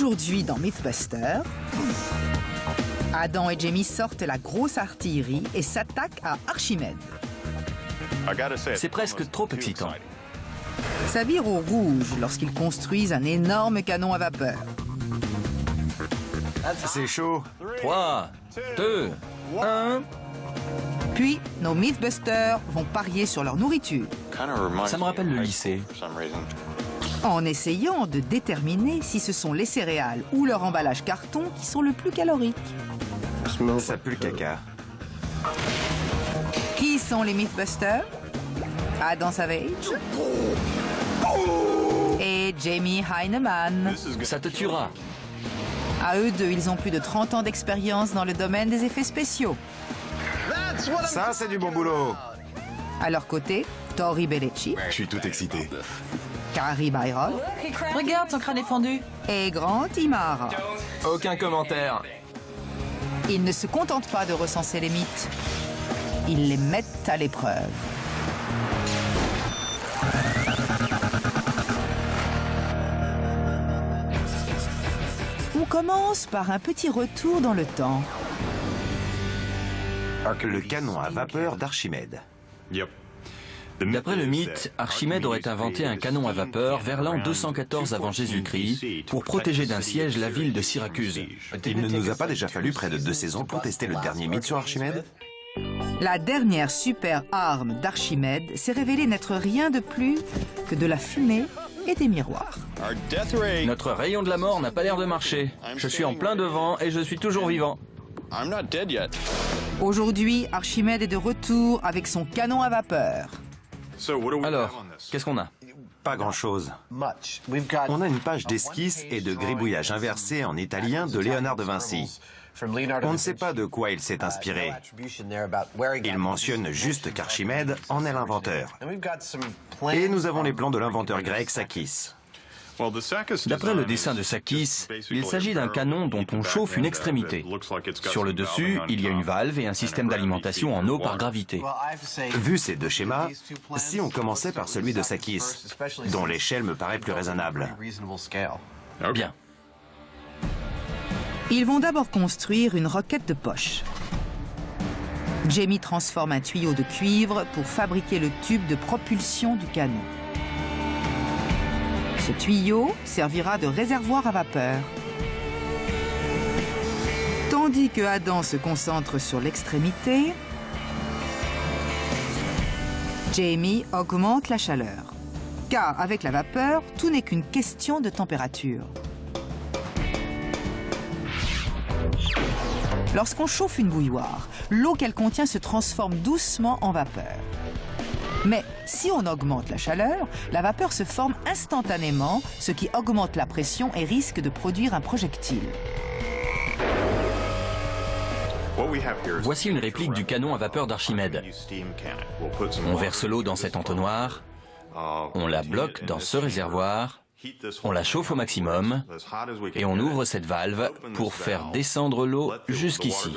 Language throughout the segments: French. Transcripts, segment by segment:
Aujourd'hui dans Mythbusters, Adam et Jamie sortent la grosse artillerie et s'attaquent à Archimède. C'est presque trop excitant. Ça vire au rouge lorsqu'ils construisent un énorme canon à vapeur. C'est chaud. 3, 2, 1... Puis, nos Mythbusters vont parier sur leur nourriture, Ça me rappelle le lycée. en essayant de déterminer si ce sont les céréales ou leur emballage carton qui sont le plus calorique. Ça pue le caca. Qui sont les Mythbusters? Adam Savage et Jamie Heineman. Ça te tuera. À eux deux, ils ont plus de 30 ans d'expérience dans le domaine des effets spéciaux. Ça, c'est du bon boulot. À leur côté, Tori Bellecci, Je suis tout excité. Carrie Byron Regarde, son crâne est fendu. et Grant Imara. Aucun commentaire. Ils ne se contentent pas de recenser les mythes. Ils les mettent à l'épreuve. On commence par un petit retour dans le temps. Le canon à vapeur d'Archimède. D'après le mythe, Archimède aurait inventé un canon à vapeur vers l'an 214 avant Jésus-Christ pour protéger d'un siège la ville de Syracuse. Il ne nous a pas déjà fallu près de 2 saisons pour tester le dernier mythe sur Archimède? La dernière super arme d'Archimède s'est révélée n'être rien de plus que de la fumée et des miroirs. Notre rayon de la mort n'a pas l'air de marcher. Je suis en plein devant et je suis toujours vivant. Aujourd'hui, Archimède est de retour avec son canon à vapeur. Alors, qu'est-ce qu'on a? Pas grand-chose. On a une page d'esquisse et de gribouillage inversé en italien de Léonard de Vinci. On ne sait pas de quoi il s'est inspiré. Il mentionne juste qu'Archimède en est l'inventeur. Et nous avons les plans de l'inventeur grec Sakis. D'après le dessin de Sakis, il s'agit d'un canon dont on chauffe une extrémité. Sur le dessus, il y a une valve et un système d'alimentation en eau par gravité. Vu ces deux schémas, si on commençait par celui de Sakis, dont l'échelle me paraît plus raisonnable. Bien. Ils vont d'abord construire une roquette de poche. Jamie transforme un tuyau de cuivre pour fabriquer le tube de propulsion du canon. Ce tuyau servira de réservoir à vapeur. Tandis que Adam se concentre sur l'extrémité, Jamie augmente la chaleur. Car avec la vapeur, tout n'est qu'une question de température. Lorsqu'on chauffe une bouilloire, l'eau qu'elle contient se transforme doucement en vapeur. Mais si on augmente la chaleur, la vapeur se forme instantanément, ce qui augmente la pression et risque de produire un projectile. Voici une réplique du canon à vapeur d'Archimède. On verse l'eau dans cet entonnoir, on la bloque dans ce réservoir, on la chauffe au maximum et on ouvre cette valve pour faire descendre l'eau jusqu'ici.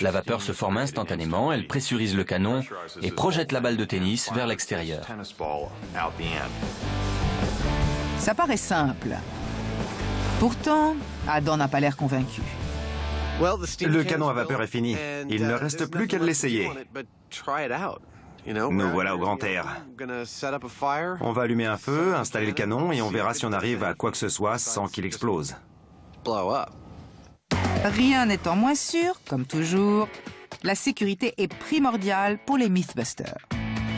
La vapeur se forme instantanément, elle pressurise le canon et projette la balle de tennis vers l'extérieur. Ça paraît simple. Pourtant, Adam n'a pas l'air convaincu. Le canon à vapeur est fini. Il ne reste plus qu'à l'essayer. Nous voilà au grand air. On va allumer un feu, installer le canon et on verra si on arrive à quoi que ce soit sans qu'il explose. Rien n'étant moins sûr, comme toujours, la sécurité est primordiale pour les Mythbusters.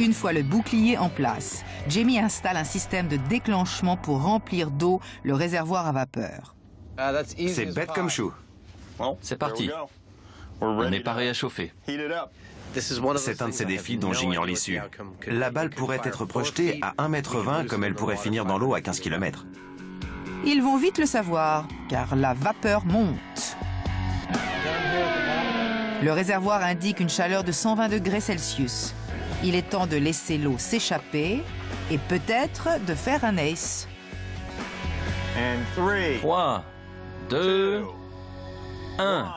Une fois le bouclier en place, Jamie installe un système de déclenchement pour remplir d'eau le réservoir à vapeur. C'est bête comme chou. C'est parti. On est paré à chauffer. C'est un de ces défis dont j'ignore l'issue. La balle pourrait être projetée à 1,20 m comme elle pourrait finir dans l'eau à 15 km. Ils vont vite le savoir, car la vapeur monte. Le réservoir indique une chaleur de 120 degrés Celsius. Il est temps de laisser l'eau s'échapper et peut-être de faire un ace. 3, 2, 1.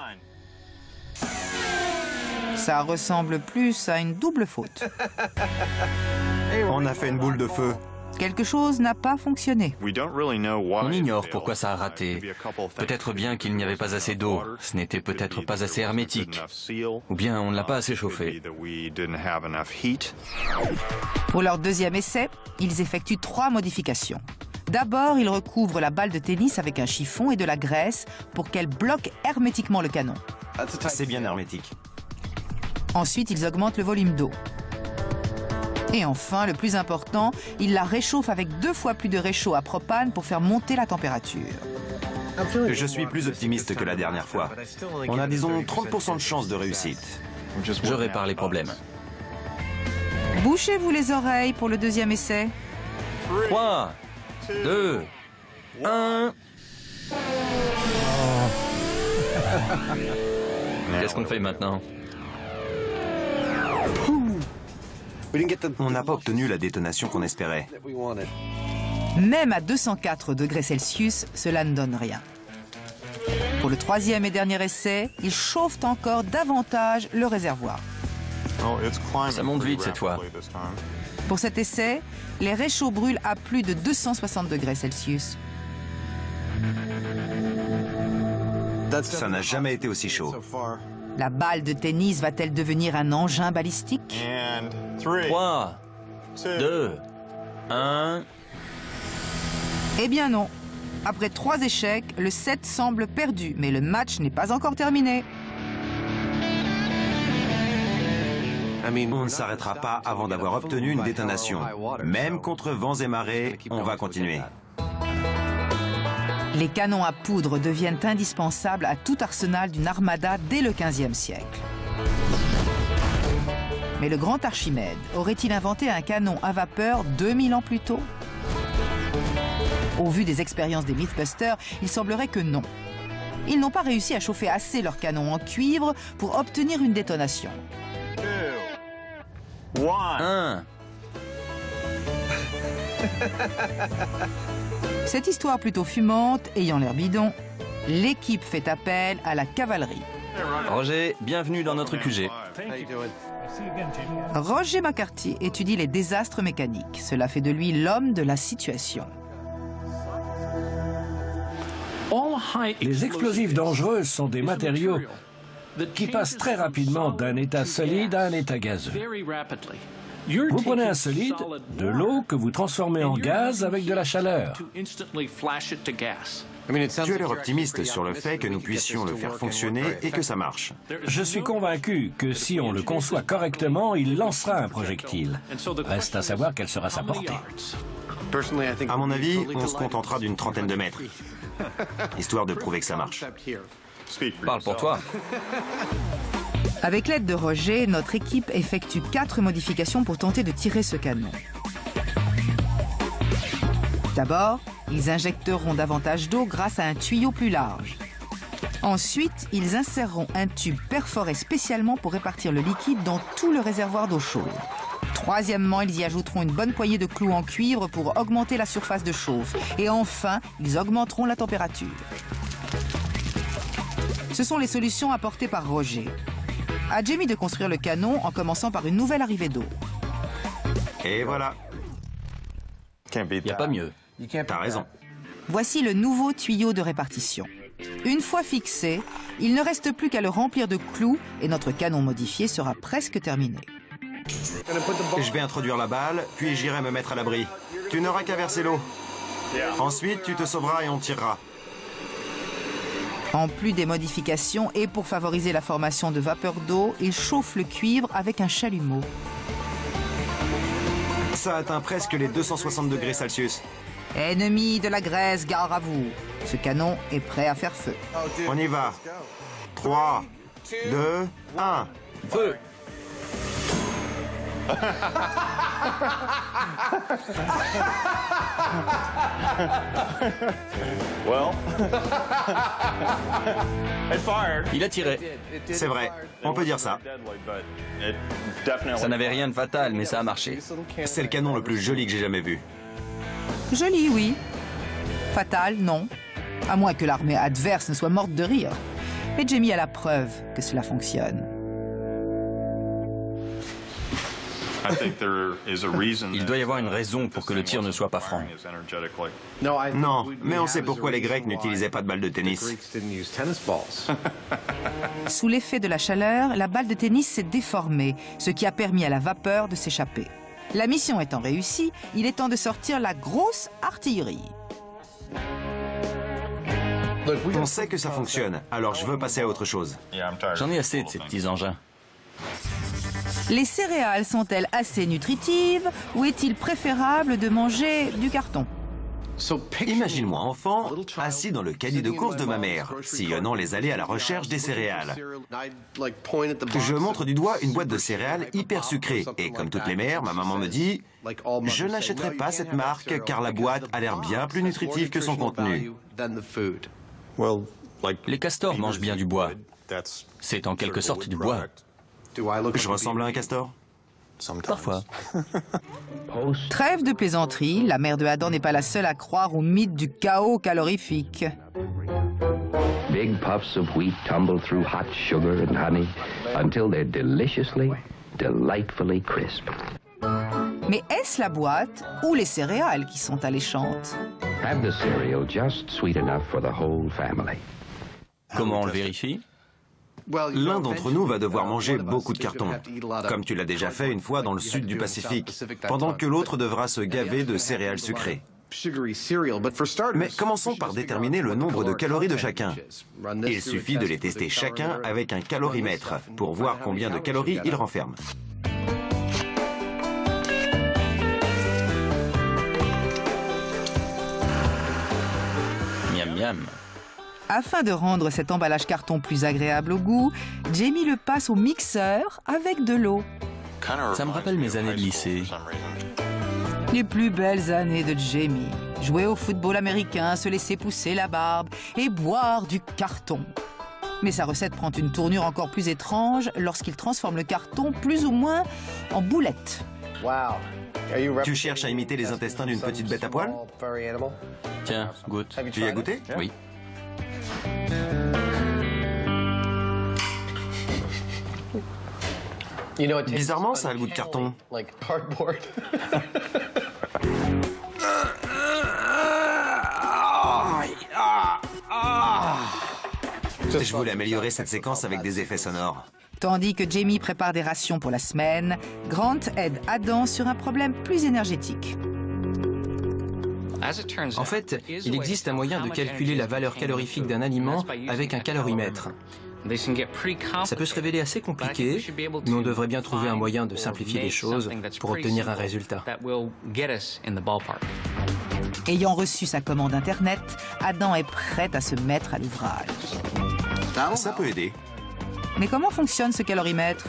Ça ressemble plus à une double faute. On a fait une boule de feu. Quelque chose n'a pas fonctionné. On ignore pourquoi ça a raté. Peut-être bien qu'il n'y avait pas assez d'eau, ce n'était peut-être pas assez hermétique, ou bien on ne l'a pas assez chauffé. Pour leur deuxième essai, ils effectuent 3 modifications. D'abord, ils recouvrent la balle de tennis avec un chiffon et de la graisse pour qu'elle bloque hermétiquement le canon. C'est bien hermétique. Ensuite, ils augmentent le volume d'eau. Et enfin, le plus important, ils la réchauffent avec 2 fois plus de réchaud à propane pour faire monter la température. Je suis plus optimiste que la dernière fois. On a, disons, 30% de chance de réussite. Je répare les problèmes. Bouchez-vous les oreilles pour le deuxième essai. 3, 2, 1... Qu'est-ce qu'on fait maintenant? On n'a pas obtenu la détonation qu'on espérait. Même à 204 degrés Celsius, cela ne donne rien. Pour le troisième et dernier essai, ils chauffent encore davantage le réservoir. Ça monte vite cette fois. Pour cet essai, les réchauds brûlent à plus de 260 degrés Celsius. Ça n'a jamais été aussi chaud. La balle de tennis va-t-elle devenir un engin balistique? 3, 2, 1... Eh bien non. Après 3 échecs, le set semble perdu, mais le match n'est pas encore terminé. On ne s'arrêtera pas avant d'avoir obtenu une détonation. Même contre vents et marées, on va continuer. Les canons à poudre deviennent indispensables à tout arsenal d'une armada dès le XVe siècle. Mais le grand Archimède aurait-il inventé un canon à vapeur 2000 ans plus tôt? Au vu des expériences des Mythbusters, il semblerait que non. Ils n'ont pas réussi à chauffer assez leur canon en cuivre pour obtenir une détonation. 1... Cette histoire plutôt fumante ayant l'air bidon, l'équipe fait appel à la cavalerie. Roger, bienvenue dans notre QG. Roger McCarthy étudie les désastres mécaniques. Cela fait de lui l'homme de la situation. Les explosifs dangereux sont des matériaux qui passent très rapidement d'un état solide à un état gazeux. Vous prenez un solide, de l'eau que vous transformez en gaz avec de la chaleur. Tu as l'air optimiste sur le fait que nous puissions le faire fonctionner et que ça marche. Je suis convaincu que si on le conçoit correctement, il lancera un projectile. Reste à savoir quelle sera sa portée. À mon avis, on se contentera d'une 30aine de mètres, histoire de prouver que ça marche. Parle pour toi. Avec l'aide de Roger, notre équipe effectue 4 modifications pour tenter de tirer ce canon. D'abord, ils injecteront davantage d'eau grâce à un tuyau plus large. Ensuite, ils inséreront un tube perforé spécialement pour répartir le liquide dans tout le réservoir d'eau chaude. Troisièmement, ils y ajouteront une bonne poignée de clous en cuivre pour augmenter la surface de chauffe. Et enfin, ils augmenteront la température. Ce sont les solutions apportées par Roger. À Jamie de construire le canon en commençant par une nouvelle arrivée d'eau. Et voilà. Il n'y a pas mieux. T'as raison. Voici le nouveau tuyau de répartition. Une fois fixé, il ne reste plus qu'à le remplir de clous et notre canon modifié sera presque terminé. Je vais introduire la balle, puis j'irai me mettre à l'abri. Tu n'auras qu'à verser l'eau. Ensuite, tu te sauveras et on tirera. En plus des modifications et pour favoriser la formation de vapeur d'eau, il chauffe le cuivre avec un chalumeau. Ça atteint presque les 260 degrés Celsius. Ennemis de la graisse, gare à vous. Ce canon est prêt à faire feu. On y va. 3, 2, 1. Feu! Il a tiré. C'est vrai, on peut dire ça. Ça n'avait rien de fatal, mais ça a marché. C'est le canon le plus joli que j'ai jamais vu. Joli, oui. Fatal, non. À moins que l'armée adverse ne soit morte de rire. Mais Jamie a la preuve que cela fonctionne. Il doit y avoir une raison pour que le tir ne soit pas franc. Non, mais on sait pourquoi les Grecs n'utilisaient pas de balles de tennis. Sous l'effet de la chaleur, la balle de tennis s'est déformée, ce qui a permis à la vapeur de s'échapper. La mission étant réussie, il est temps de sortir la grosse artillerie. On sait que ça fonctionne, alors je veux passer à autre chose. J'en ai assez de ces petits engins. Les céréales sont-elles assez nutritives ou est-il préférable de manger du carton? Imagine-moi enfant, assis dans le caddie de course de ma mère, sillonnant les allées à la recherche des céréales. Je montre du doigt une boîte de céréales hyper sucrée, et comme toutes les mères, ma maman me dit « Je n'achèterai pas cette marque car la boîte a l'air bien plus nutritive que son contenu. » Les castors mangent bien du bois. C'est en quelque sorte du bois. Je ressemble à un castor? Parfois. Trêve de plaisanterie, la mère de Adam n'est pas la seule à croire au mythe du chaos calorifique. Big puffs of wheat tumble through hot sugar and honey until they're delightfully crisp. Mais est-ce la boîte ou les céréales qui sont alléchantes? Have the cereal just sweet enough for the whole family. Comment on le vérifie? L'un d'entre nous va devoir manger beaucoup de carton, comme tu l'as déjà fait une fois dans le sud du Pacifique, pendant que l'autre devra se gaver de céréales sucrées. Mais commençons par déterminer le nombre de calories de chacun. Il suffit de les tester chacun avec un calorimètre pour voir combien de calories ils renferment. Miam miam. Afin de rendre cet emballage carton plus agréable au goût, Jamie le passe au mixeur avec de l'eau. Ça me rappelle mes années de lycée. Les plus belles années de Jamie. Jouer au football américain, se laisser pousser la barbe et boire du carton. Mais sa recette prend une tournure encore plus étrange lorsqu'il transforme le carton plus ou moins en boulettes. Tu cherches à imiter les intestins d'une petite bête à poil? Tiens, goûte. Tu y as goûté? Oui. Bizarrement, ça a le goût de carton. Je voulais améliorer cette séquence avec des effets sonores. Tandis que Jamie prépare des rations pour la semaine, Grant aide Adam sur un problème plus énergétique. En fait, il existe un moyen de calculer la valeur calorifique d'un aliment avec un calorimètre. Ça peut se révéler assez compliqué, mais on devrait bien trouver un moyen de simplifier les choses pour obtenir un résultat. Ayant reçu sa commande Internet, Adam est prêt à se mettre à l'ouvrage. Ça peut aider. Mais comment fonctionne ce calorimètre?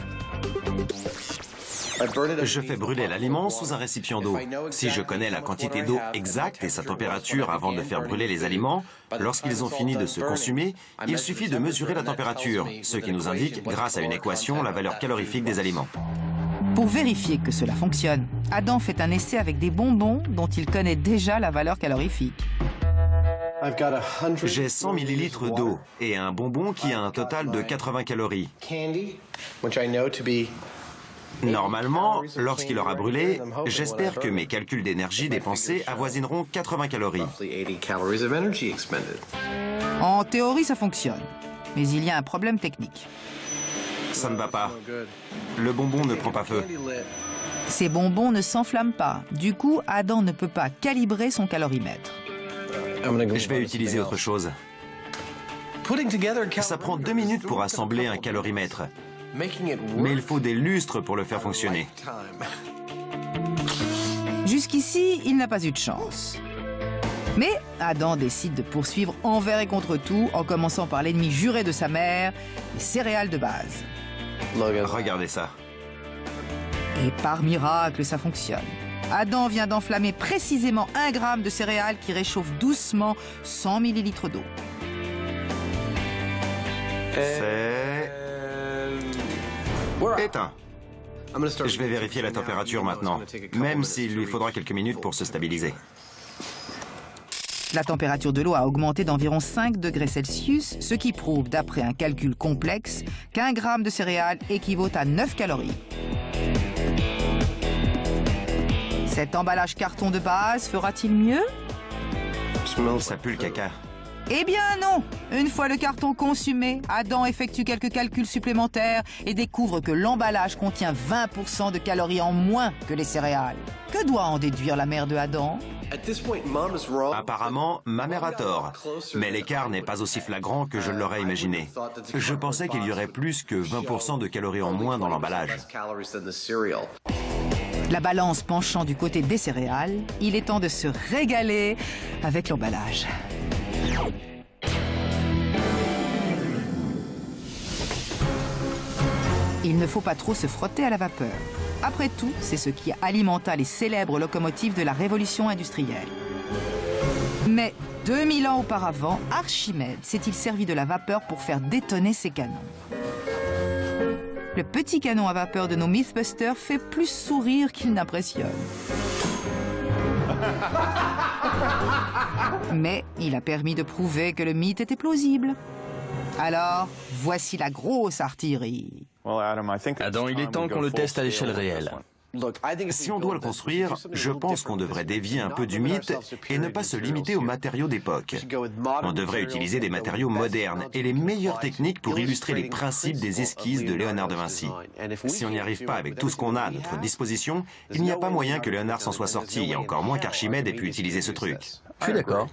Je fais brûler l'aliment sous un récipient d'eau. Si je connais la quantité d'eau exacte et sa température avant de faire brûler les aliments, lorsqu'ils ont fini de se consumer, il suffit de mesurer la température, ce qui nous indique, grâce à une équation, la valeur calorifique des aliments. Pour vérifier que cela fonctionne, Adam fait un essai avec des bonbons dont il connaît déjà la valeur calorifique. J'ai 100 millilitres d'eau et un bonbon qui a un total de 80 calories. Normalement, lorsqu'il aura brûlé, j'espère que mes calculs d'énergie dépensés avoisineront 80 calories. En théorie, ça fonctionne. Mais il y a un problème technique. Ça ne va pas. Le bonbon ne prend pas feu. Ces bonbons ne s'enflamment pas. Du coup, Adam ne peut pas calibrer son calorimètre. Je vais utiliser autre chose. Ça prend 2 minutes pour assembler un calorimètre. Mais il faut des lustres pour le faire fonctionner. Jusqu'ici, il n'a pas eu de chance. Mais Adam décide de poursuivre envers et contre tout, en commençant par l'ennemi juré de sa mère, les céréales de base. Regardez ça. Et par miracle, ça fonctionne. Adam vient d'enflammer précisément 1 gramme de céréales qui réchauffe doucement 100 millilitres d'eau. C'est éteint. Je vais vérifier la température maintenant, même s'il lui faudra quelques minutes pour se stabiliser. La température de l'eau a augmenté d'environ 5 degrés Celsius, ce qui prouve, d'après un calcul complexe, qu'1 gramme de céréales équivaut à 9 calories. Cet emballage carton de base fera-t-il mieux? Ça pue le caca. Eh bien non! Une fois le carton consumé, Adam effectue quelques calculs supplémentaires et découvre que l'emballage contient 20% de calories en moins que les céréales. Que doit en déduire la mère de Adam? Apparemment, ma mère a tort, mais l'écart n'est pas aussi flagrant que je l'aurais imaginé. Je pensais qu'il y aurait plus que 20% de calories en moins dans l'emballage. La balance penchant du côté des céréales, il est temps de se régaler avec l'emballage. Il ne faut pas trop se frotter à la vapeur. Après tout, c'est ce qui alimenta les célèbres locomotives de la révolution industrielle. Mais 2000 ans auparavant, Archimède s'est-il servi de la vapeur pour faire détonner ses canons. Le petit canon à vapeur de nos Mythbusters fait plus sourire qu'il n'impressionne. Mais il a permis de prouver que le mythe était plausible. Alors, voici la grosse artillerie. Adam, il est temps qu'on le teste à l'échelle réelle. Si on doit le construire, je pense qu'on devrait dévier un peu du mythe et ne pas se limiter aux matériaux d'époque. On devrait utiliser des matériaux modernes et les meilleures techniques pour illustrer les principes des esquisses de Léonard de Vinci. Si on n'y arrive pas avec tout ce qu'on a à notre disposition, il n'y a pas moyen que Léonard s'en soit sorti, et encore moins qu'Archimède ait pu utiliser ce truc. Je suis d'accord.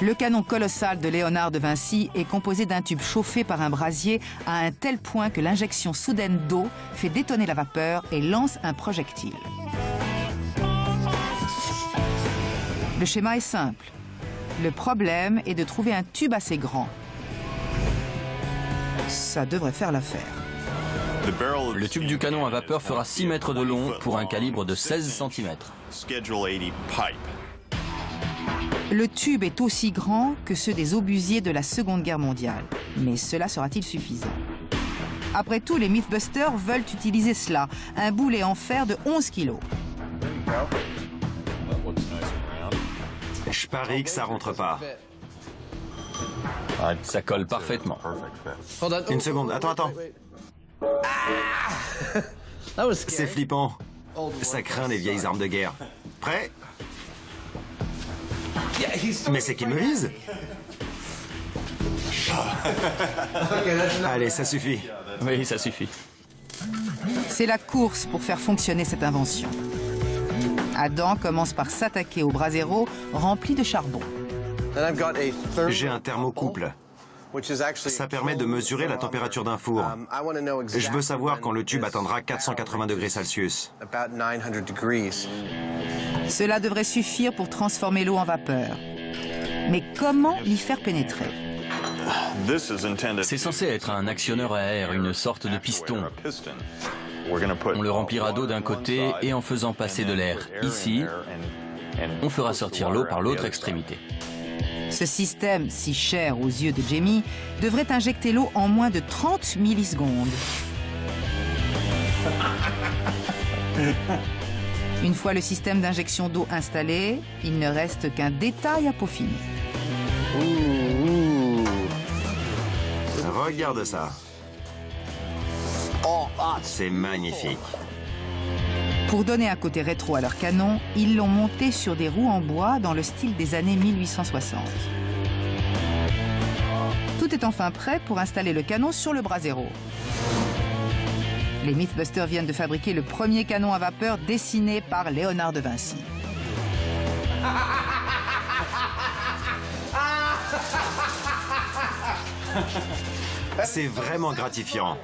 Le canon colossal de Léonard de Vinci est composé d'un tube chauffé par un brasier à un tel point que l'injection soudaine d'eau fait détonner la vapeur et lance un projectile. Le schéma est simple. Le problème est de trouver un tube assez grand. Ça devrait faire l'affaire. Le tube du canon à vapeur fera 6 mètres de long pour un calibre de 16 cm. Le tube est aussi grand que ceux des obusiers de la Seconde Guerre mondiale. Mais cela sera-t-il suffisant? Après tout, les Mythbusters veulent utiliser cela, un boulet en fer de 11 kilos. Je parie que ça rentre pas. Ça colle parfaitement. Une seconde, attends. C'est flippant. Ça craint les vieilles armes de guerre. Prêt? Mais c'est qu'il me vise. Allez, ça suffit. Oui, ça suffit. C'est la course pour faire fonctionner cette invention. Adam commence par s'attaquer au brasero rempli de charbon. J'ai un thermocouple. Ça permet de mesurer la température d'un four. Je veux savoir quand le tube atteindra 480 degrés Celsius. Cela devrait suffire pour transformer l'eau en vapeur. Mais comment l'y faire pénétrer? C'est censé être un actionneur à air, une sorte de piston. On le remplira d'eau d'un côté et en faisant passer de l'air ici, on fera sortir l'eau par l'autre extrémité. Ce système, si cher aux yeux de Jamie, devrait injecter l'eau en moins de 30 millisecondes. Une fois le système d'injection d'eau installé, il ne reste qu'un détail à peaufiner. Regarde ça. C'est magnifique. Pour donner un côté rétro à leur canon, ils l'ont monté sur des roues en bois dans le style des années 1860. Tout est enfin prêt pour installer le canon sur le brasero. Les Mythbusters viennent de fabriquer le premier canon à vapeur dessiné par Léonard de Vinci. C'est vraiment gratifiant.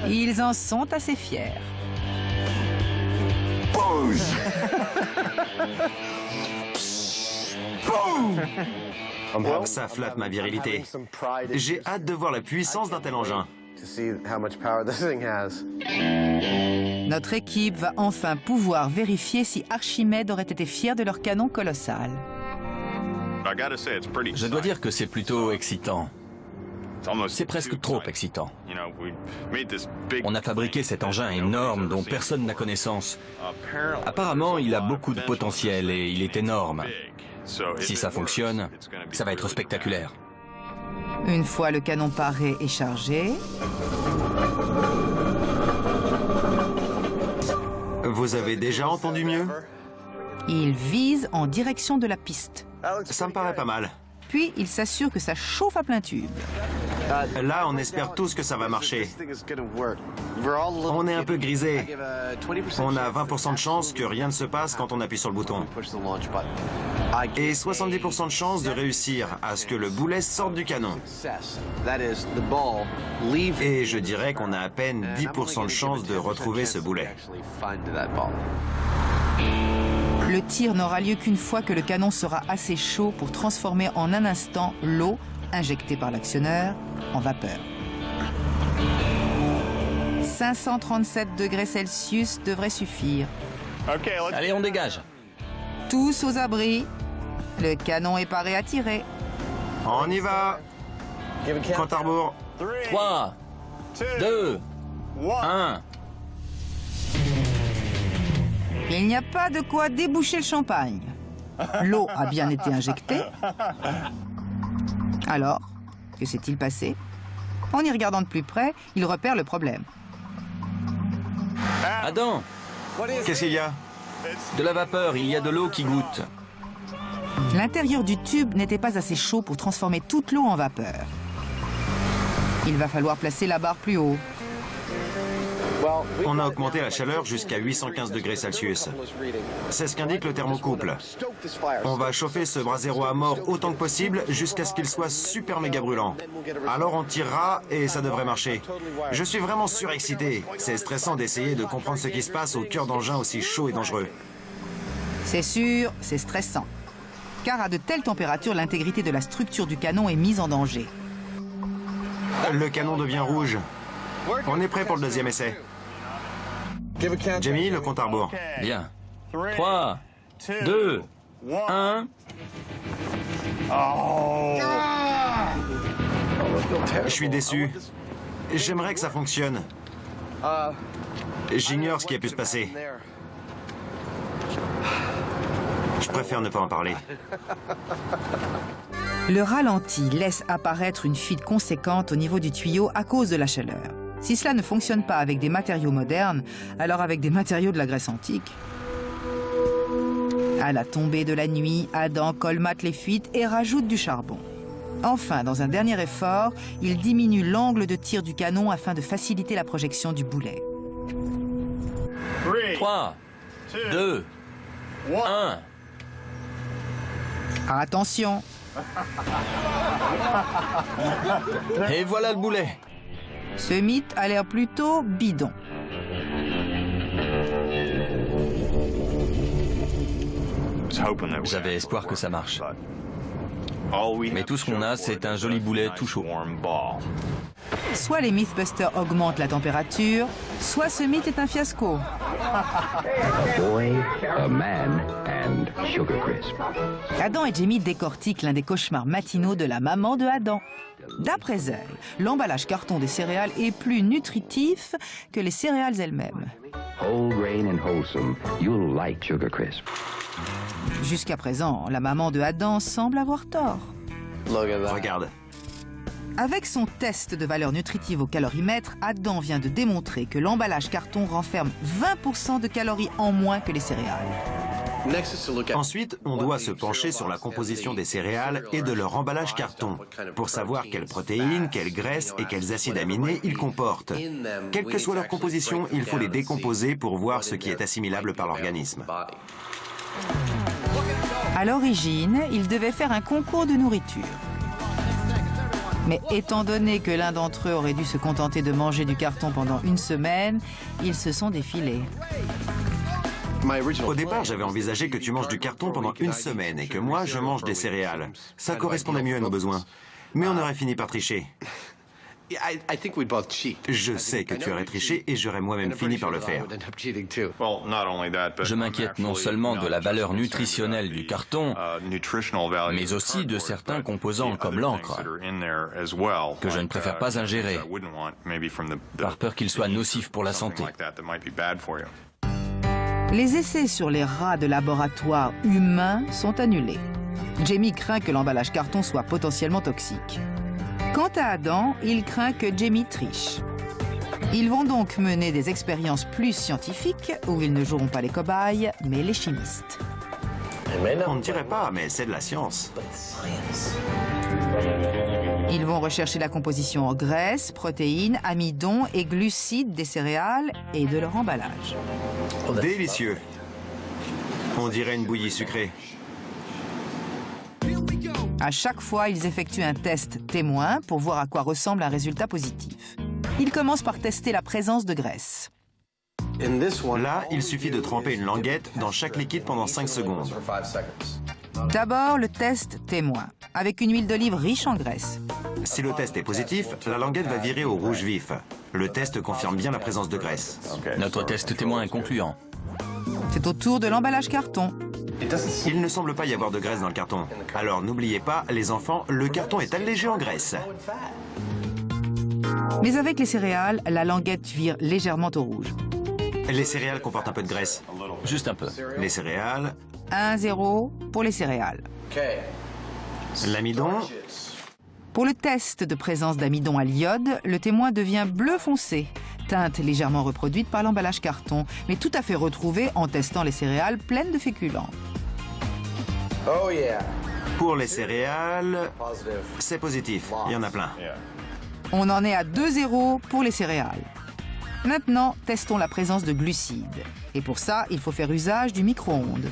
Ils en sont assez fiers. Ça flatte ma virilité. J'ai hâte de voir la puissance d'un tel engin. Notre équipe va enfin pouvoir vérifier si Archimède aurait été fier de leur canon colossal. Je dois dire que c'est plutôt excitant. C'est presque trop excitant. On a fabriqué cet engin énorme dont personne n'a connaissance. Apparemment, il a beaucoup de potentiel et il est énorme. Si ça fonctionne, ça va être spectaculaire. Une fois le canon paré et chargé... Vous avez déjà entendu mieux? Il vise en direction de la piste. Ça me paraît pas mal. Puis, il s'assure que ça chauffe à plein tube. Là, on espère tous que ça va marcher. On est un peu grisé. On a 20% de chance que rien ne se passe quand on appuie sur le bouton. Et 70% de chance de réussir à ce que le boulet sorte du canon. Et je dirais qu'on a à peine 10% de chance de retrouver ce boulet. Le tir n'aura lieu qu'une fois que le canon sera assez chaud pour transformer en un instant l'eau, injectée par l'actionneur, en vapeur. 537 degrés Celsius devrait suffire. Allez, on dégage. Tous aux abris. Le canon est paré à tirer. On y va. Compte à rebours. 3, 2, 1. Il n'y a pas de quoi déboucher le champagne. L'eau a bien été injectée. Alors, que s'est-il passé? En y regardant de plus près, il repère le problème. Adam, Qu'est-ce qu'il y a? de la vapeur, il y a de l'eau qui goutte. L'intérieur du tube n'était pas assez chaud pour transformer toute l'eau en vapeur. Il va falloir placer la barre plus haut. On a augmenté la chaleur jusqu'à 815 degrés Celsius. C'est ce qu'indique le thermocouple. On va chauffer ce brasero à mort autant que possible jusqu'à ce qu'il soit super méga brûlant. Alors on tirera et ça devrait marcher. Je suis vraiment surexcité. C'est stressant d'essayer de comprendre ce qui se passe au cœur d'engins aussi chauds et dangereux. C'est sûr, c'est stressant. Car à de telles températures, l'intégrité de la structure du canon est mise en danger. Le canon devient rouge. On est prêt pour le deuxième essai. Jamie, le compte à rebours. Bien. 3, 2, 1. Je suis déçu. J'aimerais que ça fonctionne. J'ignore ce qui a pu se passer. Je préfère ne pas en parler. Le ralenti laisse apparaître une fuite conséquente au niveau du tuyau à cause de la chaleur. Si cela ne fonctionne pas avec des matériaux modernes, alors avec des matériaux de la Grèce antique. À la tombée de la nuit, Adam colmate les fuites et rajoute du charbon. Enfin, dans un dernier effort, il diminue l'angle de tir du canon afin de faciliter la projection du boulet. 3, 2, 1. Attention! Et voilà le boulet. Ce mythe a l'air plutôt bidon. J'avais espoir que ça marche. Mais tout ce qu'on a, c'est un joli boulet tout chaud. Soit les Mythbusters augmentent la température, soit ce mythe est un fiasco. Boy, a man, and Sugar Crisp. Adam et Jamie décortiquent l'un des cauchemars matinaux de la maman de Adam. D'après elle, l'emballage carton des céréales est plus nutritif que les céréales elles-mêmes. Whole grain and wholesome, you'll like Sugar Crisp. Jusqu'à présent, la maman de Adam semble avoir tort. Regarde. Avec son test de valeur nutritive au calorimètre, Adam vient de démontrer que l'emballage carton renferme 20% de calories en moins que les céréales. Ensuite, on doit se pencher sur la composition des céréales et de leur emballage carton pour savoir quelles protéines, quelles graisses et quels acides aminés ils comportent. Quelle que soit leur composition, il faut les décomposer pour voir ce qui est assimilable par l'organisme. À l'origine, ils devaient faire un concours de nourriture. Mais étant donné que l'un d'entre eux aurait dû se contenter de manger du carton pendant une semaine, ils se sont défilés. Au départ, j'avais envisagé que tu manges du carton pendant une semaine et que moi, je mange des céréales. Ça correspondait mieux à nos besoins. Mais on aurait fini par tricher. Je sais que tu aurais triché et j'aurais moi-même fini par le faire. Je m'inquiète non seulement de la valeur nutritionnelle du carton, mais aussi de certains composants comme l'encre, que je ne préfère pas ingérer, par peur qu'ils soient nocifs pour la santé. Les essais sur les rats de laboratoire humains sont annulés. Jamie craint que l'emballage carton soit potentiellement toxique. Quant à Adam, il craint que Jamie triche. Ils vont donc mener des expériences plus scientifiques, où ils ne joueront pas les cobayes, mais les chimistes. On ne dirait pas, mais c'est de la science. Ils vont rechercher la composition en graisse, protéines, amidon et glucides des céréales et de leur emballage. Délicieux. On dirait une bouillie sucrée. À chaque fois, ils effectuent un test témoin pour voir à quoi ressemble un résultat positif. Ils commencent par tester la présence de graisse. Là, il suffit de tremper une languette dans chaque liquide pendant 5 secondes. D'abord, le test témoin, avec une huile d'olive riche en graisse. Si le test est positif, la languette va virer au rouge vif. Le test confirme bien la présence de graisse. Notre test témoin est concluant. C'est au tour de l'emballage carton. Il ne semble pas y avoir de graisse dans le carton. Alors n'oubliez pas, les enfants, le carton est allégé en graisse. Mais avec les céréales, la languette vire légèrement au rouge. Les céréales comportent un peu de graisse. Juste un peu. Les céréales, 1-0 pour les céréales. l'amidon, Pour le test de présence d'amidon à l'iode, le témoin devient bleu foncé, teinte légèrement reproduite par l'emballage carton, mais tout à fait retrouvée en testant les céréales pleines de féculents. pour les céréales, c'est positif. Il y en a plein. On en est à 2-0 pour les céréales. Maintenant, testons la présence de glucides. Et pour ça, il faut faire usage du micro-ondes.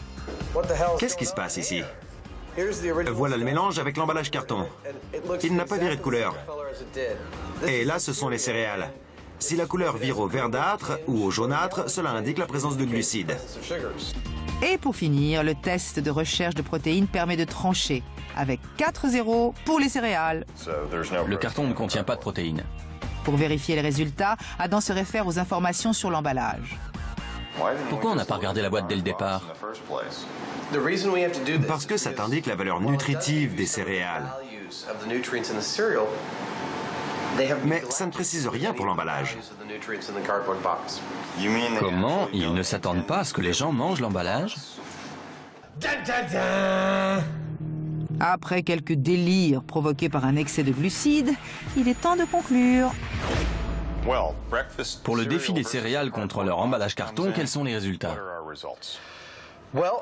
Qu'est-ce qui se passe ici? Voilà le mélange avec l'emballage carton. Il n'a pas viré de couleur. Et là, ce sont les céréales. Si la couleur vire au verdâtre ou au jaunâtre, cela indique la présence de glucides. Et pour finir, le test de recherche de protéines permet de trancher, avec 4-0 pour les céréales. Le carton ne contient pas de protéines. Pour vérifier les résultats, Adam se réfère aux informations sur l'emballage. Pourquoi on n'a pas regardé la boîte dès le départ? Parce que ça t'indique la valeur nutritive des céréales. Mais ça ne précise rien pour l'emballage. Comment? Ils ne s'attendent pas à ce que les gens mangent l'emballage? Après quelques délires provoqués par un excès de glucides, il est temps de conclure. Pour le défi des céréales contre leur emballage carton, quels sont les résultats?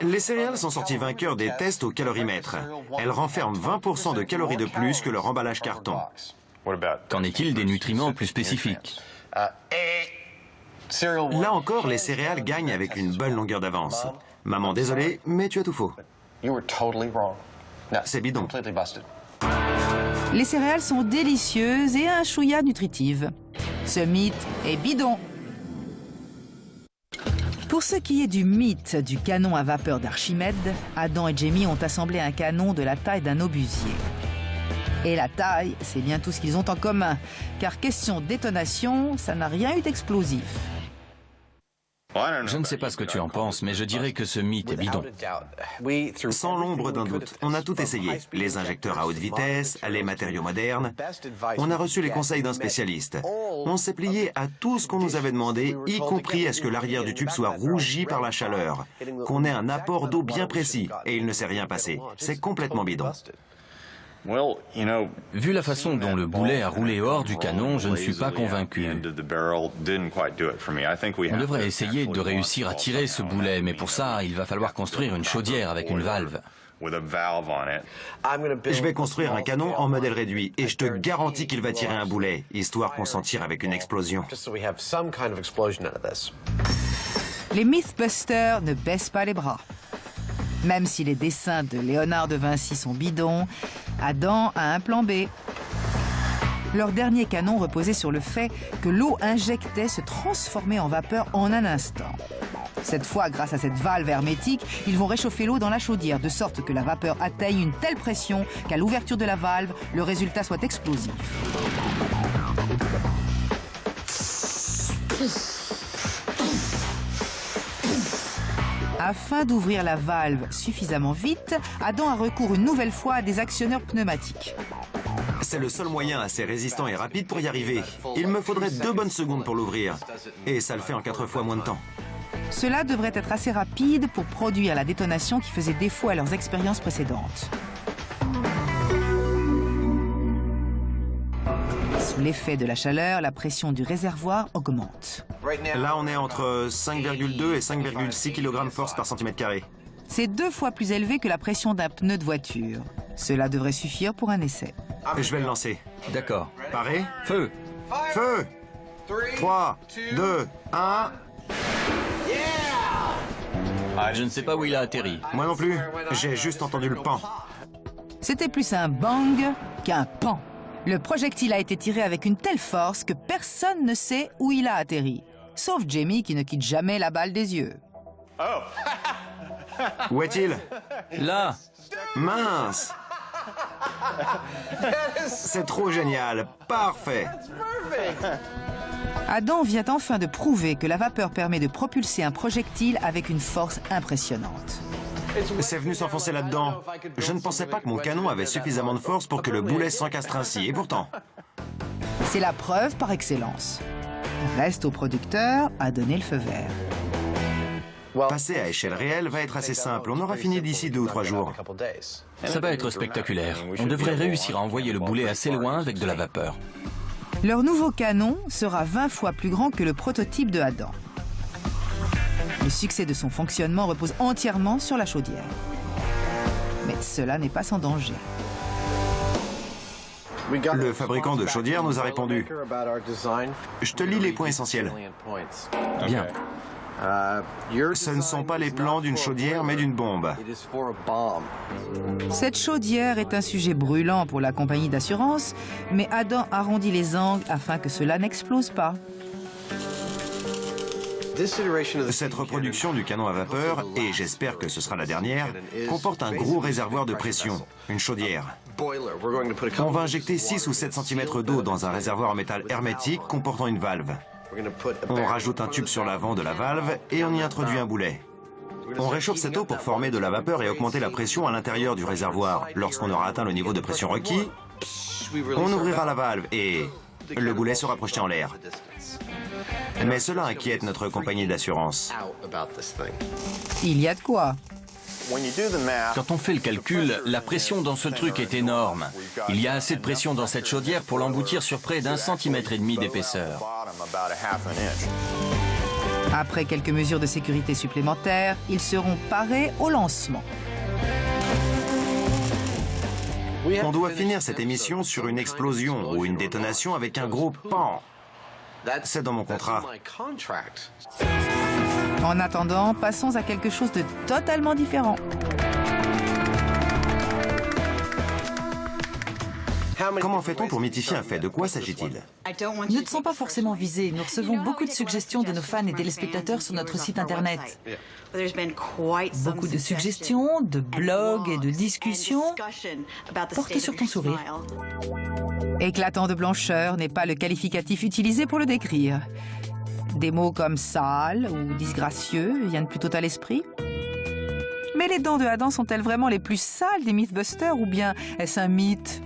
Les céréales sont sorties vainqueurs des tests au calorimètre. Elles renferment 20% de calories de plus que leur emballage carton. Qu'en est-il des nutriments plus spécifiques? Là encore, les céréales gagnent avec une bonne longueur d'avance. Maman, désolé, mais tu as tout faux. C'est bidon. Les céréales sont délicieuses et un chouïa nutritives. Ce mythe est bidon. Pour ce qui est du mythe du canon à vapeur d'Archimède, Adam et Jamie ont assemblé un canon de la taille d'un obusier. Et la taille, c'est bien tout ce qu'ils ont en commun, car question détonation, ça n'a rien eu d'explosif. Je ne sais pas ce que tu en penses, mais je dirais que ce mythe est bidon. Sans l'ombre d'un doute, on a tout essayé. Les injecteurs à haute vitesse, les matériaux modernes. On a reçu les conseils d'un spécialiste. On s'est plié à tout ce qu'on nous avait demandé, y compris à ce que l'arrière du tube soit rougi par la chaleur, qu'on ait un apport d'eau bien précis, et il ne s'est rien passé. C'est complètement bidon. Vu la façon dont le boulet a roulé hors du canon, je ne suis pas convaincu. On devrait essayer de réussir à tirer ce boulet, mais pour ça, il va falloir construire une chaudière avec une valve. Je vais construire un canon en modèle réduit, et je te garantis qu'il va tirer un boulet, histoire qu'on s'en tire avec une explosion. Les Mythbusters ne baissent pas les bras. Même si les dessins de Léonard de Vinci sont bidons, Adam a un plan B. Leur dernier canon reposait sur le fait que l'eau injectée se transformait en vapeur en un instant. Cette fois, grâce à cette valve hermétique, ils vont réchauffer l'eau dans la chaudière, de sorte que la vapeur atteigne une telle pression qu'à l'ouverture de la valve, le résultat soit explosif. Afin d'ouvrir la valve suffisamment vite, Adam a recours une nouvelle fois à des actionneurs pneumatiques. C'est le seul moyen assez résistant et rapide pour y arriver. Il me faudrait 2 bonnes secondes pour l'ouvrir. Et ça le fait en 4 fois moins de temps. Cela devrait être assez rapide pour produire la détonation qui faisait défaut à leurs expériences précédentes. Sous l'effet de la chaleur, la pression du réservoir augmente. Là, on est entre 5,2 et 5,6 kg force par centimètre carré. C'est 2 fois plus élevé que la pression d'un pneu de voiture. Cela devrait suffire pour un essai. Je vais le lancer. D'accord. Paré? Feu! Feu! 3, 2, 1... Je ne sais pas où il a atterri. Moi non plus. J'ai juste entendu le pan. C'était plus un bang qu'un pan. Le projectile a été tiré avec une telle force que personne ne sait où il a atterri. Sauf Jamie qui ne quitte jamais la balle des yeux. Où est-il? Là! Mince! C'est trop génial. Parfait. Adam vient enfin de prouver que la vapeur permet de propulser un projectile avec une force impressionnante. C'est venu s'enfoncer là-dedans. Je ne pensais pas que mon canon avait suffisamment de force pour que le boulet s'encastre ainsi. Et pourtant... C'est la preuve par excellence. Il reste au producteur à donner le feu vert. Passer à échelle réelle va être assez simple. On aura fini d'ici 2 ou 3 jours. Ça va être spectaculaire. On devrait réussir à envoyer le boulet assez loin avec de la vapeur. Leur nouveau canon sera 20 fois plus grand que le prototype de Adam. Le succès de son fonctionnement repose entièrement sur la chaudière. Mais cela n'est pas sans danger. Le fabricant de chaudière nous a répondu. Je te lis les points essentiels. Bien. Ce ne sont pas les plans d'une chaudière, mais d'une bombe. Cette chaudière est un sujet brûlant pour la compagnie d'assurance, mais Adam arrondit les angles afin que cela n'explose pas. Cette reproduction du canon à vapeur, et j'espère que ce sera la dernière, comporte un gros réservoir de pression, une chaudière. On va injecter 6 ou 7 cm d'eau dans un réservoir en métal hermétique comportant une valve. On rajoute un tube sur l'avant de la valve et on y introduit un boulet. On réchauffe cette eau pour former de la vapeur et augmenter la pression à l'intérieur du réservoir. Lorsqu'on aura atteint le niveau de pression requis, on ouvrira la valve et le boulet sera projeté en l'air. Mais cela inquiète notre compagnie d'assurance. Il y a de quoi. Quand on fait le calcul, la pression dans ce truc est énorme. Il y a assez de pression dans cette chaudière pour l'emboutir sur près d'1,5 cm d'épaisseur. Après quelques mesures de sécurité supplémentaires, ils seront parés au lancement. On doit finir cette émission sur une explosion ou une détonation avec un gros pan. C'est dans mon contrat. En attendant, passons à quelque chose de totalement différent. Comment fait-on pour mythifier un fait? De quoi s'agit-il? Nous ne sont pas forcément visés. Nous recevons beaucoup de suggestions de nos fans et téléspectateurs sur notre site internet. Beaucoup de suggestions, de blogs et de discussions portent sur ton sourire. Éclatant de blancheur n'est pas le qualificatif utilisé pour le décrire. Des mots comme sale ou disgracieux viennent plutôt à l'esprit. Mais les dents de Adam sont-elles vraiment les plus sales des Mythbusters ou bien est-ce un mythe?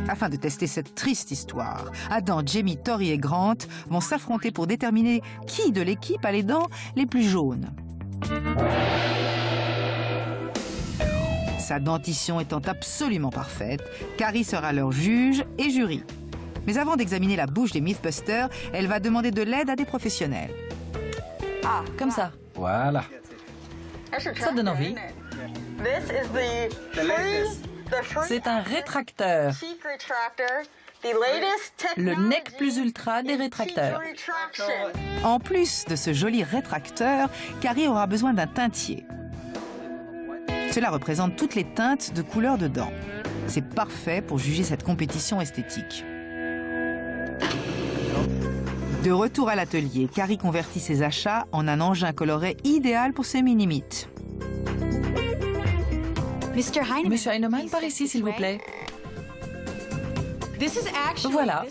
Afin de tester cette triste histoire, Adam, Jamie, Tori et Grant vont s'affronter pour déterminer qui de l'équipe a les dents les plus jaunes. Sa dentition étant absolument parfaite, Carrie sera leur juge et jury. Mais avant d'examiner la bouche des Mythbusters, elle va demander de l'aide à des professionnels. Ah, comme ça. Voilà. Ça donne envie. C'est un rétracteur. Le nec plus ultra des rétracteurs. En plus de ce joli rétracteur, Carrie aura besoin d'un teintier. Cela représente toutes les teintes de couleurs de dents. C'est parfait pour juger cette compétition esthétique. De retour à l'atelier, Carrie convertit ses achats en un engin coloré idéal pour ses mini-mythes. Monsieur Heinemann, par ici, s'il vous plaît. Voilà.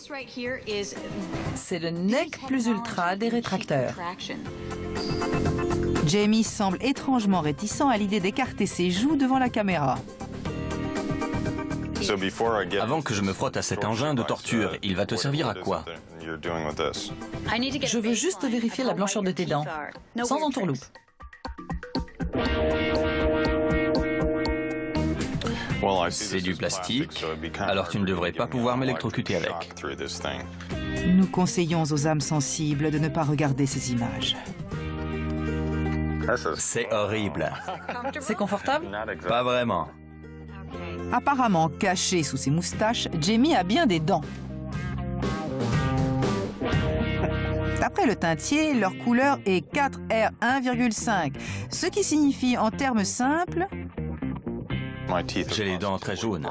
C'est le nec plus ultra des rétracteurs. Jamie semble étrangement réticent à l'idée d'écarter ses joues devant la caméra. Avant que je me frotte à cet engin de torture, il va te servir à quoi? Je veux juste vérifier la blancheur de tes dents, sans entourloupe. C'est du plastique, alors tu ne devrais pas pouvoir m'électrocuter avec. Nous conseillons aux âmes sensibles de ne pas regarder ces images. C'est horrible. C'est confortable? Pas vraiment. Apparemment caché sous ses moustaches, Jamie a bien des dents. D'après le teintier, leur couleur est 4R1,5, ce qui signifie en termes simples... J'ai les dents très jaunes.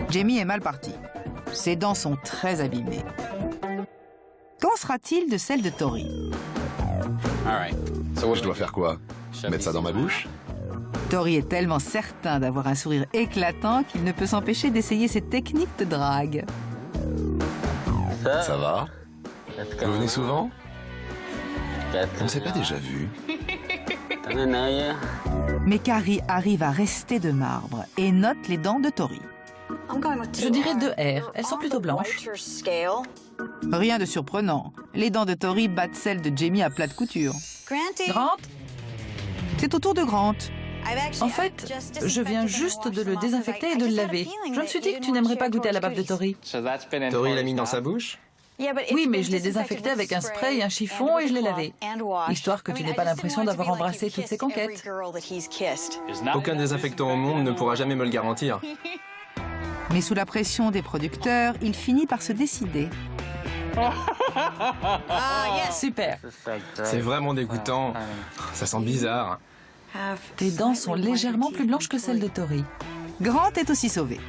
Jamie est mal parti. Ses dents sont très abîmées. Qu'en sera-t-il de celles de Tori? Je dois faire quoi? Mettre ça dans ma bouche? Tori est tellement certain d'avoir un sourire éclatant qu'il ne peut s'empêcher d'essayer ses techniques de drague. Ça va? Vous venez souvent? On ne s'est pas déjà vu. Mais Carrie arrive à rester de marbre et note les dents de Tori. Je dirais 2R. Elles sont plutôt blanches. Rien de surprenant. Les dents de Tori battent celles de Jamie à plat de couture. Grant? C'est au tour de Grant. En fait, je viens juste de le désinfecter et de le laver. Je me suis dit que tu n'aimerais pas goûter à la bave de Tori. Tori l'a mis dans sa bouche? Oui, mais je l'ai désinfecté avec un spray et un chiffon et je l'ai lavé. Histoire que tu n'aies pas l'impression d'avoir embrassé toutes ses conquêtes. Aucun désinfectant au monde ne pourra jamais me le garantir. Mais sous la pression des producteurs, il finit par se décider. Super. C'est vraiment dégoûtant. Ça sent bizarre. Tes dents sont légèrement plus blanches que celles de Tori. Grant est aussi sauvé.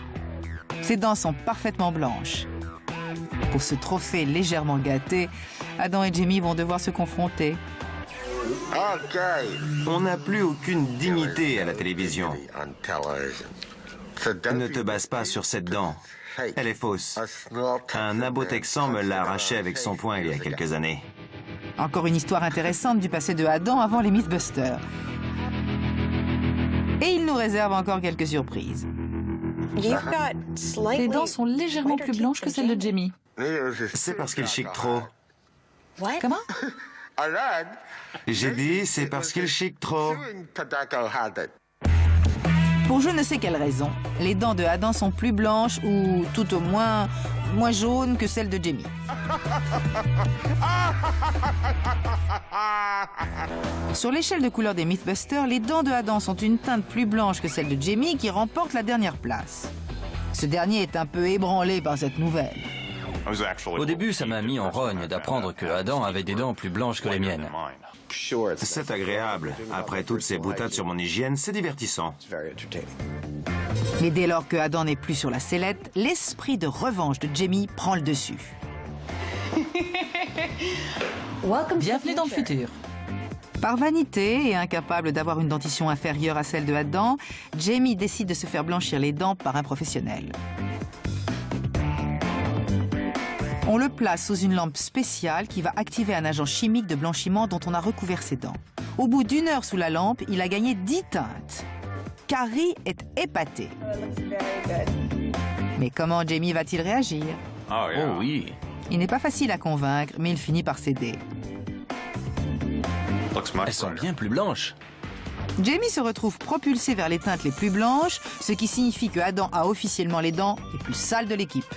Ses dents sont parfaitement blanches. Pour ce trophée légèrement gâté, Adam et Jamie vont devoir se confronter. On n'a plus aucune dignité à la télévision. Ne te base pas sur cette dent. Elle est fausse. Un nabo texan me l'a arrachée avec son poing il y a quelques années. Encore une histoire intéressante du passé de Adam avant les Mythbusters. Et il nous réserve encore quelques surprises. Tes dents sont légèrement plus blanches que celles de Jamie. C'est parce qu'il chic trop. Comment? J'ai dit, c'est parce qu'il chic trop. Pour je ne sais quelle raison, les dents de Adam sont plus blanches ou tout au moins jaunes que celles de Jamie. Sur l'échelle de couleur des Mythbusters, les dents de Adam sont une teinte plus blanche que celle de Jamie qui remporte la dernière place. Ce dernier est un peu ébranlé par cette nouvelle. Au début, ça m'a mis en rogne d'apprendre que Adam avait des dents plus blanches que les miennes. C'est agréable. Après toutes ces boutades sur mon hygiène, c'est divertissant. Mais dès lors que Adam n'est plus sur la sellette, l'esprit de revanche de Jamie prend le dessus. Bienvenue dans le futur. Par vanité et incapable d'avoir une dentition inférieure à celle de Adam, Jamie décide de se faire blanchir les dents par un professionnel. On le place sous une lampe spéciale qui va activer un agent chimique de blanchiment dont on a recouvert ses dents. Au bout d'1 heure sous la lampe, il a gagné 10 teintes. Carrie est épatée. Mais comment Jamie va-t-il réagir? Oh oui. Il n'est pas facile à convaincre, mais il finit par céder. Elles sont bien plus blanches. Jamie se retrouve propulsé vers les teintes les plus blanches, ce qui signifie que Adam a officiellement les dents les plus sales de l'équipe.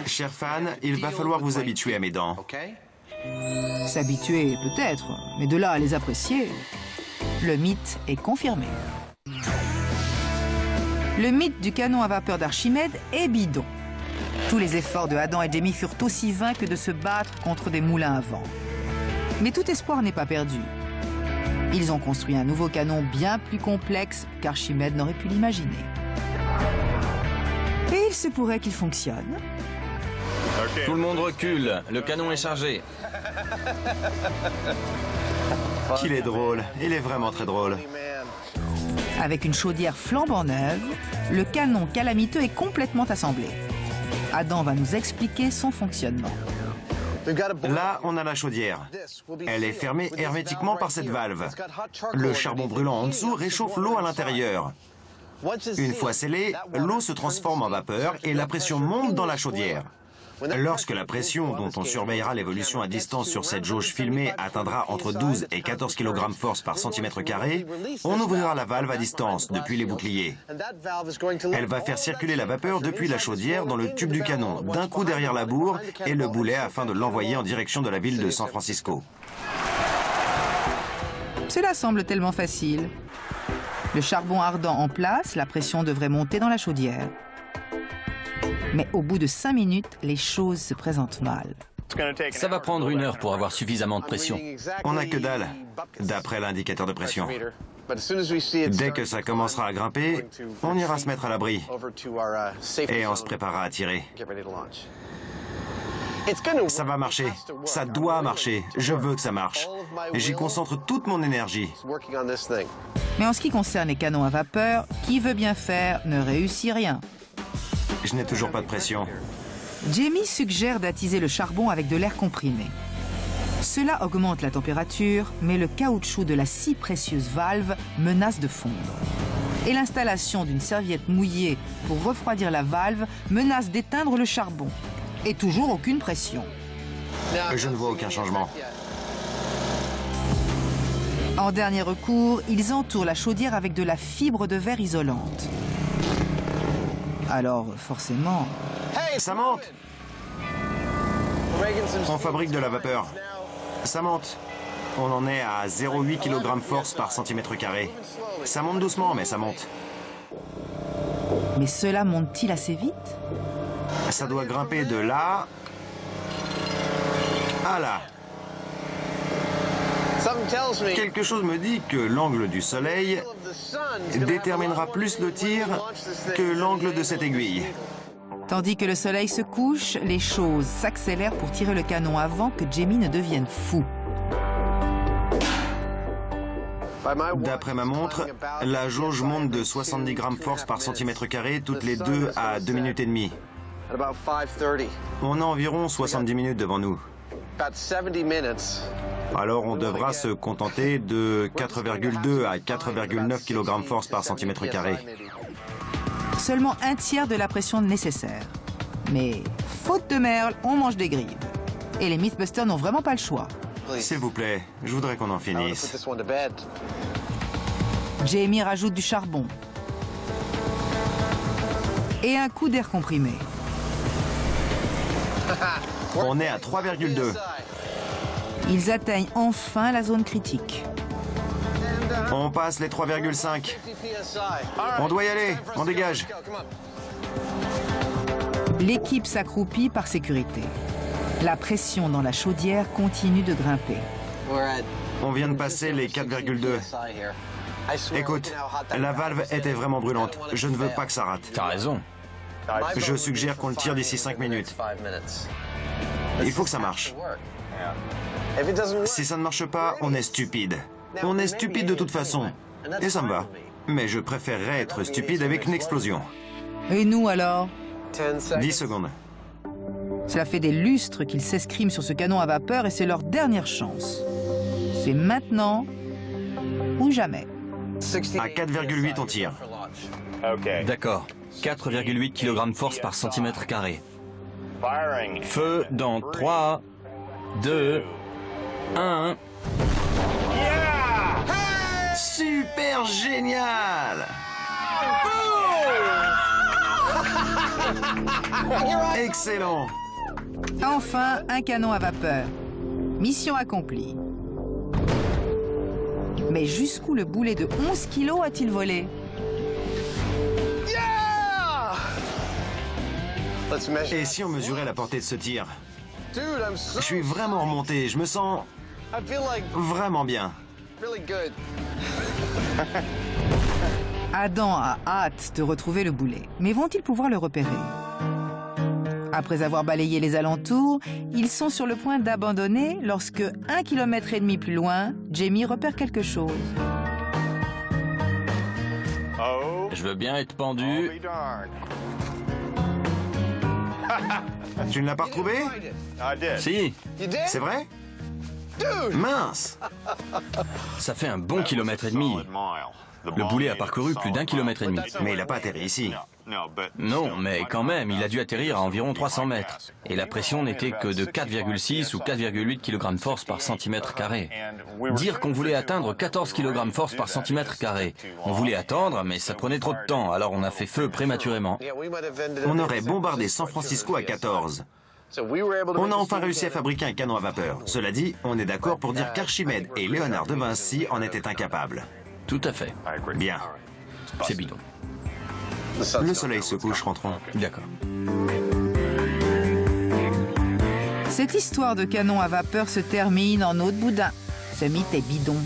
Chers fans, il va falloir vous habituer à mes dents. S'habituer, peut-être, mais de là à les apprécier, le mythe est confirmé. Le mythe du canon à vapeur d'Archimède est bidon. Tous les efforts de Adam et Jamie furent aussi vains que de se battre contre des moulins à vent. Mais tout espoir n'est pas perdu. Ils ont construit un nouveau canon bien plus complexe qu'Archimède n'aurait pu l'imaginer. Et il se pourrait qu'il fonctionne. Tout le monde recule. Le canon est chargé. Qu'il est drôle. Il est vraiment très drôle. Avec une chaudière flambant neuve, le canon calamiteux est complètement assemblé. Adam va nous expliquer son fonctionnement. Là, on a la chaudière. Elle est fermée hermétiquement par cette valve. Le charbon brûlant en dessous réchauffe l'eau à l'intérieur. Une fois scellée, l'eau se transforme en vapeur et la pression monte dans la chaudière. Lorsque la pression dont on surveillera l'évolution à distance sur cette jauge filmée atteindra entre 12 et 14 kg force par centimètre carré, on ouvrira la valve à distance depuis les boucliers. Elle va faire circuler la vapeur depuis la chaudière dans le tube du canon, d'un coup derrière la bourre et le boulet afin de l'envoyer en direction de la ville de San Francisco. Cela semble tellement facile. Le charbon ardent en place, la pression devrait monter dans la chaudière. Mais au bout de 5 minutes, les choses se présentent mal. Ça va prendre 1 heure pour avoir suffisamment de pression. On n'a que dalle, d'après l'indicateur de pression. Dès que ça commencera à grimper, on ira se mettre à l'abri et on se préparera à tirer. Ça va marcher, ça doit marcher, je veux que ça marche. J'y concentre toute mon énergie. Mais en ce qui concerne les canons à vapeur, qui veut bien faire ne réussit rien. Je n'ai toujours pas de pression. Jamie suggère d'attiser le charbon avec de l'air comprimé. Cela augmente la température, mais le caoutchouc de la si précieuse valve menace de fondre. Et l'installation d'une serviette mouillée pour refroidir la valve menace d'éteindre le charbon. Et toujours aucune pression. Je ne vois aucun changement. En dernier recours, ils entourent la chaudière avec de la fibre de verre isolante. Alors, forcément... Ça monte! On fabrique de la vapeur. Ça monte. On en est à 0,8 kg force par centimètre carré. Ça monte doucement, mais ça monte. Mais cela monte-t-il assez vite? Ça doit grimper de là à là. Quelque chose me dit que l'angle du soleil déterminera plus le tir que l'angle de cette aiguille. Tandis que le soleil se couche, les choses s'accélèrent pour tirer le canon avant que Jamie ne devienne fou. D'après ma montre, la jauge monte de 70 grammes force par centimètre carré toutes les 2 à 2 minutes et demie. On a environ 70 minutes devant nous. Alors on devra se contenter de 4,2 à 4,9 kg force par centimètre carré. Seulement un tiers de la pression nécessaire. Mais, faute de merle, on mange des grives. Et les Mythbusters n'ont vraiment pas le choix. S'il vous plaît, je voudrais qu'on en finisse. Jamie rajoute du charbon. Et un coup d'air comprimé. On est à 3,2. Ils atteignent enfin la zone critique. On passe les 3,5. On doit y aller, on dégage. L'équipe s'accroupit par sécurité. La pression dans la chaudière continue de grimper. On vient de passer les 4,2. Écoute, la valve était vraiment brûlante. Je ne veux pas que ça rate. T'as raison. Je suggère qu'on le tire d'ici 5 minutes. Il faut que ça marche. Si ça ne marche pas, on est stupide. On est stupide de toute façon. Et ça me va. Mais je préférerais être stupide avec une explosion. Et nous alors? 10 secondes. Cela fait des lustres qu'ils s'escriment sur ce canon à vapeur et c'est leur dernière chance. C'est maintenant ou jamais. À 4,8, on tire. D'accord. 4,8 kg force par centimètre carré. Feu dans 3, 2, 1... Super génial! Excellent! Enfin, un canon à vapeur. Mission accomplie. Mais jusqu'où le boulet de 11 kilos a-t-il volé? Et si on mesurait la portée de ce tir? Je suis vraiment remonté, je me sens vraiment bien. Adam a hâte de retrouver le boulet. Mais vont-ils pouvoir le repérer? Après avoir balayé les alentours, ils sont sur le point d'abandonner lorsque, 1,5 km plus loin, Jamie repère quelque chose. Je veux bien être pendu. Tu ne l'as pas retrouvé? Si, C'est vrai? Mince! ça fait un bon 1,5 km. Le boulet a parcouru plus d'1,5 km. Mais il n'a pas atterri ici. Non, mais quand même, il a dû atterrir à environ 300 mètres. Et la pression n'était que de 4,6 ou 4,8 kg force par centimètre carré. Dire qu'on voulait atteindre 14 kg force par centimètre carré. On voulait attendre, mais ça prenait trop de temps, alors on a fait feu prématurément. On aurait bombardé San Francisco à 14. On a enfin réussi à fabriquer un canon à vapeur. Cela dit, on est d'accord pour dire qu'Archimède et Léonard de Vinci en étaient incapables. Tout à fait. Bien. C'est bidon. Le soleil se couche, rentrons. D'accord. Cette histoire de canon à vapeur se termine en eau de boudin. Ce mythe est bidon.